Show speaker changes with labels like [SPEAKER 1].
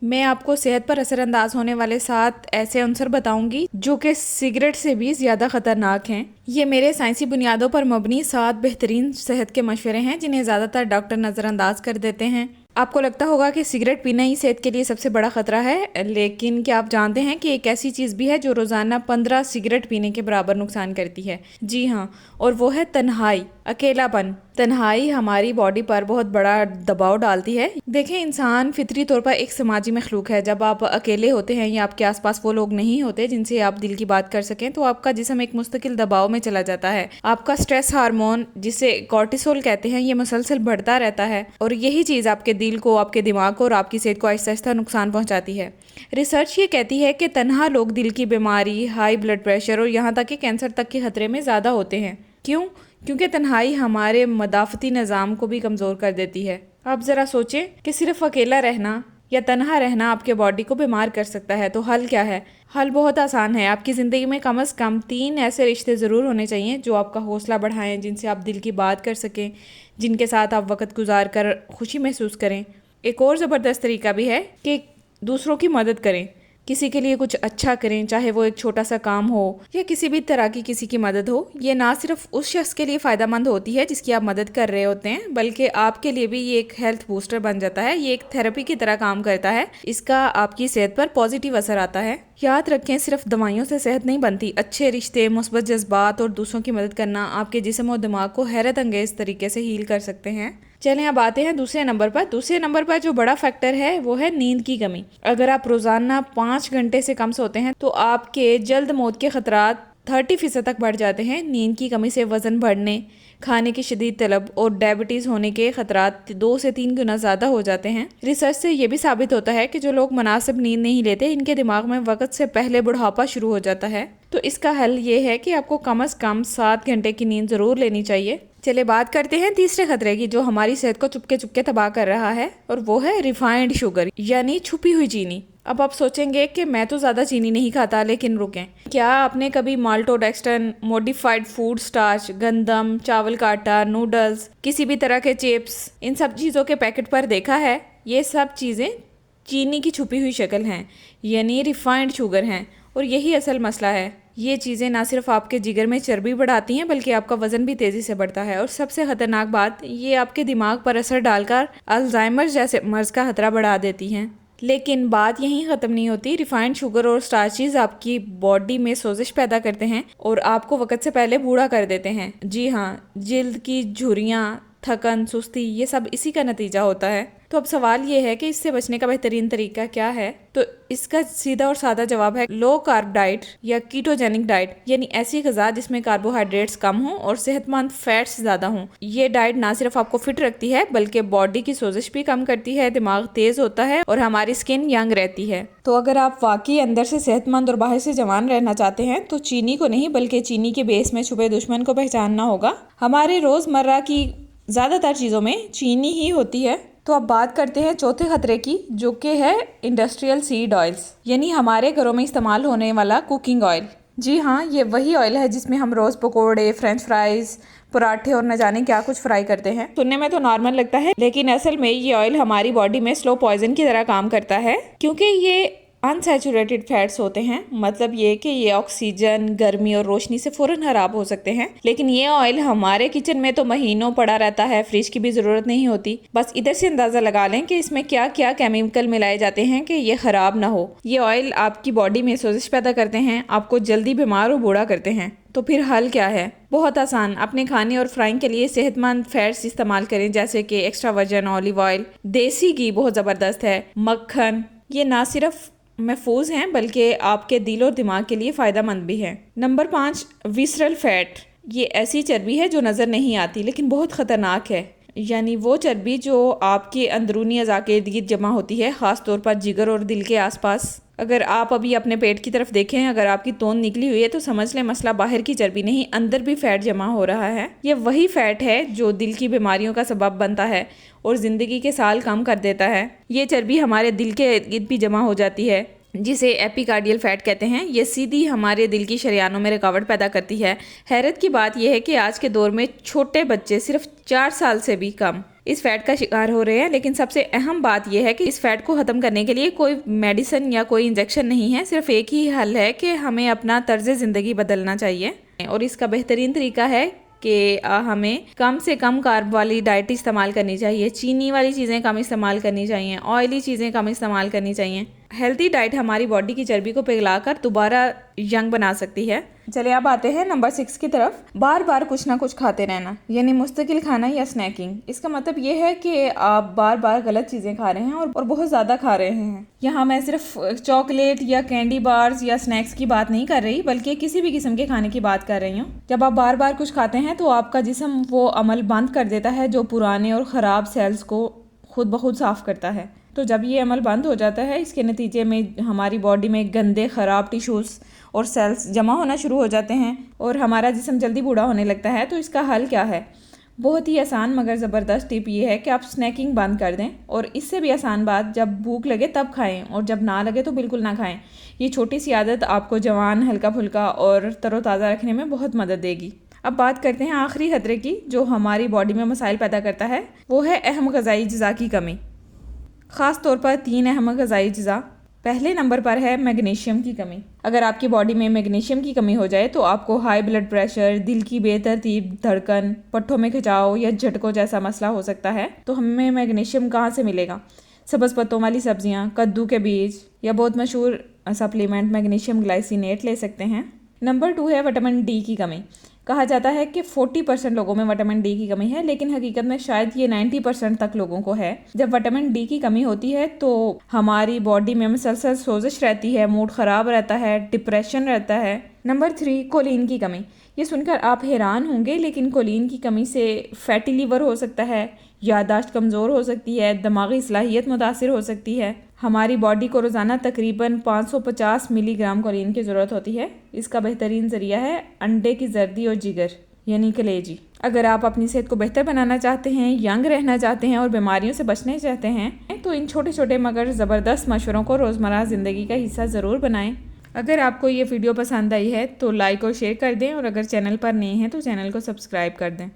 [SPEAKER 1] मैं आपको सेहत पर असरअंदाज होने वाले 7 ऐसे अंसर बताऊंगी जो कि सिगरेट से भी ज़्यादा ख़तरनाक हैं। ये मेरे साइंसी बुनियादों पर मबनी 7 बेहतरीन सेहत के मशवरे हैं जिन्हें ज़्यादातर डॉक्टर नज़रअंदाज कर देते हैं। आपको लगता होगा कि सिगरेट पीना ही सेहत के लिए सबसे बड़ा ख़तरा है, लेकिन क्या आप जानते हैं कि एक ऐसी चीज़ भी है जो रोज़ाना 15 सिगरेट पीने के बराबर नुकसान करती है। जी हाँ, और वो है तन्हाई, अकेलापन। तन्हाई हमारी बॉडी पर बहुत बड़ा दबाव डालती है। देखें, इंसान फितरी तौर पर एक समाजी मखलूक है। जब आप अकेले होते हैं या आपके आसपास वो लोग नहीं होते जिनसे आप दिल की बात कर सकें, तो आपका जिस्म एक मुस्तकिल दबाव में चला जाता है। आपका स्ट्रेस हार्मोन, जिसे कॉर्टिसोल कहते हैं, ये मुसलसल बढ़ता रहता है और यही चीज़ आपके दिल को, आपके दिमाग को और आपकी सेहत को आहिस्ता आहिस्ता नुकसान पहुंचाती है। रिसर्च ये कहती है कि तन्हा लोग दिल की बीमारी, हाई ब्लड प्रेशर और यहाँ तक कि कैंसर तक के खतरे में ज़्यादा होते हैं। क्यों? क्योंकि तन्हाई हमारे मदाफ़ती निज़ाम को भी कमज़ोर कर देती है। आप ज़रा सोचें कि सिर्फ अकेला रहना या तन्हा रहना आपके बॉडी को बीमार कर सकता है। तो हल क्या है? हल बहुत आसान है। आपकी ज़िंदगी में कम से कम 3 ऐसे रिश्ते ज़रूर होने चाहिए जो आपका हौसला बढ़ाएं, जिनसे आप दिल की बात कर सकें, जिनके साथ आप वक्त गुजार कर खुशी महसूस करें। एक और ज़बरदस्त तरीका भी है कि दूसरों की मदद करें, किसी के लिए कुछ अच्छा करें, चाहे वो एक छोटा सा काम हो या किसी भी तरह की किसी की मदद हो। ये ना सिर्फ उस शख्स के लिए फ़ायदेमंद होती है जिसकी आप मदद कर रहे होते हैं, बल्कि आपके लिए भी ये एक हेल्थ बूस्टर बन जाता है। ये एक थेरेपी की तरह काम करता है। इसका आपकी सेहत पर पॉजिटिव असर आता है। याद रखें, सिर्फ दवाइयों से सेहत नहीं बनती। अच्छे रिश्ते, मुस्बत जज्बात और दूसरों की मदद करना आपके जिस्म और दिमाग को हैरत अंगेज तरीके से हील कर सकते हैं। चलें अब आते हैं दूसरे नंबर पर। दूसरे नंबर पर जो बड़ा फैक्टर है वो है नींद की कमी। अगर आप रोज़ाना 5 घंटे से कम सोते हैं तो आपके जल्द मौत के खतरात 30% तक बढ़ जाते हैं। नींद की कमी से वज़न बढ़ने, खाने की शदीद तलब और डायबिटीज़ होने के खतरात 2 से 3 गुना ज़्यादा हो जाते हैं। रिसर्च से ये भी साबित होता है कि जो लोग मुनासिब नींद नहीं लेते, इनके दिमाग में वक्त से पहले बुढ़ापा शुरू हो जाता है। तो इसका हल ये है कि आपको कम से कम 7 घंटे की नींद ज़रूर लेनी चाहिए। चलिए बात करते हैं तीसरे खतरे की जो हमारी सेहत को चुपके चुपके तबाह कर रहा है, और वो है रिफाइंड शुगर यानी छुपी हुई चीनी। अब आप सोचेंगे कि मैं तो ज़्यादा चीनी नहीं खाता, लेकिन रुकें, क्या आपने कभी माल्टोडेक्सट्रन, मॉडिफाइड फूड स्टार्च, गंदम, चावल का आटा, नूडल्स, किसी भी तरह के चिप्स, इन सब चीज़ों के पैकेट पर देखा है? ये सब चीज़ें चीनी की छुपी हुई शक्ल हैं, यानी रिफाइंड शुगर हैं। और यही असल मसला है। ये चीज़ें ना सिर्फ आपके जिगर में चर्बी बढ़ाती हैं, बल्कि आपका वज़न भी तेज़ी से बढ़ता है। और सबसे ख़तरनाक बात, ये आपके दिमाग पर असर डालकर अल्जाइमर जैसे मर्ज़ का खतरा बढ़ा देती हैं। लेकिन बात यहीं ख़त्म नहीं होती। रिफाइंड शुगर और स्टार्चेज आपकी बॉडी में सोजिश पैदा करते हैं और आपको वक्त से पहले बूढ़ा कर देते हैं। जी हाँ, जिल्द की झुर्रियाँ, थकन, सुस्ती, ये सब इसी का नतीजा होता है। तो अब सवाल ये है कि इससे बचने का बेहतरीन तरीका क्या है? तो इसका सीधा और सादा जवाब है लो कार्ब डाइट या कीटोजेनिक डाइट, यानी ऐसी ग़िज़ा जिसमें कार्बोहाइड्रेट्स कम हों और सेहतमंद फैट्स ज़्यादा हों। ये डाइट ना सिर्फ आपको फिट रखती है, बल्कि बॉडी की सोजिश भी कम करती है, दिमाग तेज़ होता है और हमारी स्किन यंग रहती है। तो अगर आप वाकई अंदर से सेहतमंद और बाहर से जवान रहना चाहते हैं, तो चीनी को नहीं बल्कि चीनी के बेस में छुपे दुश्मन को पहचानना होगा। हमारे रोज़मर्रा की ज़्यादातर चीज़ों में चीनी ही होती है। तो अब बात करते हैं चौथे खतरे की, जो कि है इंडस्ट्रियल सीड ऑयल्स, यानी हमारे घरों में इस्तेमाल होने वाला कुकिंग ऑयल। जी हाँ, ये वही ऑयल है जिसमें हम रोज़ पकोड़े, फ्रेंच फ्राइज़, पराठे और न जाने क्या कुछ फ्राई करते हैं। सुनने में तो नॉर्मल लगता है, लेकिन असल में ये ऑयल हमारी बॉडी में स्लो पॉइजन की तरह काम करता है, क्योंकि ये अनसैचुरेटेड फैट्स होते हैं। मतलब ये कि ये ऑक्सीजन, गर्मी और रोशनी से फ़ौरन खराब हो सकते हैं। लेकिन ये ऑयल हमारे किचन में तो महीनों पड़ा रहता है, फ्रिज की भी ज़रूरत नहीं होती। बस इधर से अंदाज़ा लगा लें कि इसमें क्या क्या केमिकल मिलाए जाते हैं कि ये ख़राब ना हो। ये ऑयल आपकी बॉडी में सोजिश पैदा करते हैं, आपको जल्दी बीमार और बूढ़ा करते हैं। तो फिर हल क्या है? बहुत आसान। अपने खाने और फ्राइंग के लिए सेहतमंद फैट्स इस्तेमाल करें, जैसे कि एक्स्ट्रा वर्जिन ऑलिव ऑयल, देसी घी बहुत ज़बरदस्त है, मक्खन। ये ना सिर्फ महफूज हैं बल्कि आपके दिल और दिमाग के लिए फ़ायदेमंद भी है। Number 5, visceral fat. ये ऐसी चर्बी है जो नज़र नहीं आती लेकिन बहुत ख़तरनाक है, यानी वो चर्बी जो आपके अंदरूनी अज़ा के इर्द गिर्द जमा होती है, ख़ास तौर पर जिगर और दिल के आसपास। अगर आप अभी अपने पेट की तरफ देखें, अगर आपकी तोंद निकली हुई है तो समझ लें मसला बाहर की चर्बी नहीं, अंदर भी फैट जमा हो रहा है। ये वही फैट है जो दिल की बीमारियों का सबब बनता है और ज़िंदगी के साल कम कर देता है। ये चर्बी हमारे दिल के इर्द गिर्द भी जमा हो जाती है, जिसे एपिकार्डियल फैट कहते हैं। ये सीधी हमारे दिल की शरियानों में रुकावट पैदा करती है। हैरत की बात यह है कि आज के दौर में छोटे बच्चे, सिर्फ 4 साल से भी कम, इस फैट का शिकार हो रहे हैं। लेकिन सबसे अहम बात यह है कि इस फैट को ख़त्म करने के लिए कोई मेडिसिन या कोई इंजेक्शन नहीं है, सिर्फ एक ही हल है कि हमें अपना तर्ज ज़िंदगी बदलना चाहिए। और इसका बेहतरीन तरीका है कि हमें कम से कम कार्ब वाली डाइट इस्तेमाल करनी चाहिए, चीनी वाली चीज़ें कम इस्तेमाल करनी चाहिए, ऑयली चीज़ें कम इस्तेमाल करनी चाहिए। हेल्दी डाइट हमारी बॉडी की चर्बी को पिघलाकर दोबारा यंग बना सकती है। चलिए अब आते हैं नंबर 6 की तरफ। बार बार कुछ ना कुछ खाते रहना, यानी मुस्तकिल खाना या स्नैकिंग। इसका मतलब ये है कि आप बार बार गलत चीज़ें खा रहे हैं और बहुत ज़्यादा खा रहे हैं। यहाँ मैं सिर्फ चॉकलेट या कैंडी बार्स या स्नैक्स की बात नहीं कर रही, बल्कि किसी भी किस्म के खाने की बात कर रही हूँ। जब आप बार बार कुछ खाते हैं तो आपका जिस्म वो अमल बंद कर देता है जो पुराने और ख़राब सेल्स को खुद ब खुद साफ़ करता है। तो जब ये अमल बंद हो जाता है, इसके नतीजे में हमारी बॉडी में गंदे ख़राब टिश्यूज़ और सेल्स जमा होना शुरू हो जाते हैं और हमारा जिस्म जल्दी बूढ़ा होने लगता है। तो इसका हल क्या है? बहुत ही आसान मगर ज़बरदस्त टिप ये है कि आप स्नैकिंग बंद कर दें, और इससे भी आसान बात, जब भूख लगे तब खाएं और जब ना लगे तो बिल्कुल ना खाएं। ये छोटी सी आदत आपको जवान, हल्का फुल्का और तरोताज़ा रखने में बहुत मदद देगी। अब बात करते हैं आखिरी खतरे की जो हमारी बॉडी में मसाइल पैदा करता है, वो है अहम ग़िज़ाई अज्जा की कमी। ख़ास तौर पर 3 अहम ग़िज़ाई अज्जा। पहले नंबर पर है मैग्नीशियम की कमी। अगर आपकी बॉडी में मैग्नीशियम की कमी हो जाए तो आपको हाई ब्लड प्रेशर, दिल की बेतरतीब धड़कन, पट्ठों में खिंचाव या झटकों जैसा मसला हो सकता है। तो हमें मैग्नीशियम कहाँ से मिलेगा? सब्ज़ पत्तों वाली सब्जियाँ, कद्दू के बीज या बहुत मशहूर सप्लीमेंट मैग्नीशियम ग्लाइसिनेट ले सकते हैं। नंबर 2 है विटामिन डी की कमी। कहा जाता है कि 40% लोगों में विटामिन डी की कमी है, लेकिन हकीकत में शायद ये 90% तक लोगों को है। जब विटामिन डी की कमी होती है तो हमारी बॉडी में मुसलसल सोजिश रहती है, मूड ख़राब रहता है, डिप्रेशन रहता है। नंबर 3 कोलिन की कमी। ये सुनकर आप हैरान होंगे, लेकिन कोलिन की कमी से फैटी लीवर हो सकता है, याददाश्त कमज़ोर हो सकती है, दिमागी सलाहियत मुतासिर हो सकती है। हमारी बॉडी को रोज़ाना तकरीबन 550 मिलीग्राम कोलिन की ज़रूरत होती है। इसका बेहतरीन ज़रिया है अंडे की जर्दी और जिगर यानी कलेजी। अगर आप अपनी सेहत को बेहतर बनाना चाहते हैं, यंग रहना चाहते हैं और बीमारियों से बचना चाहते हैं तो इन छोटे छोटे मगर ज़बरदस्त मशवरों को रोज़मर्रा ज़िंदगी का हिस्सा ज़रूर बनाएं। अगर आपको ये वीडियो पसंद आई है तो लाइक और शेयर कर दें, और अगर चैनल पर नए हैं तो चैनल को सब्सक्राइब कर दें।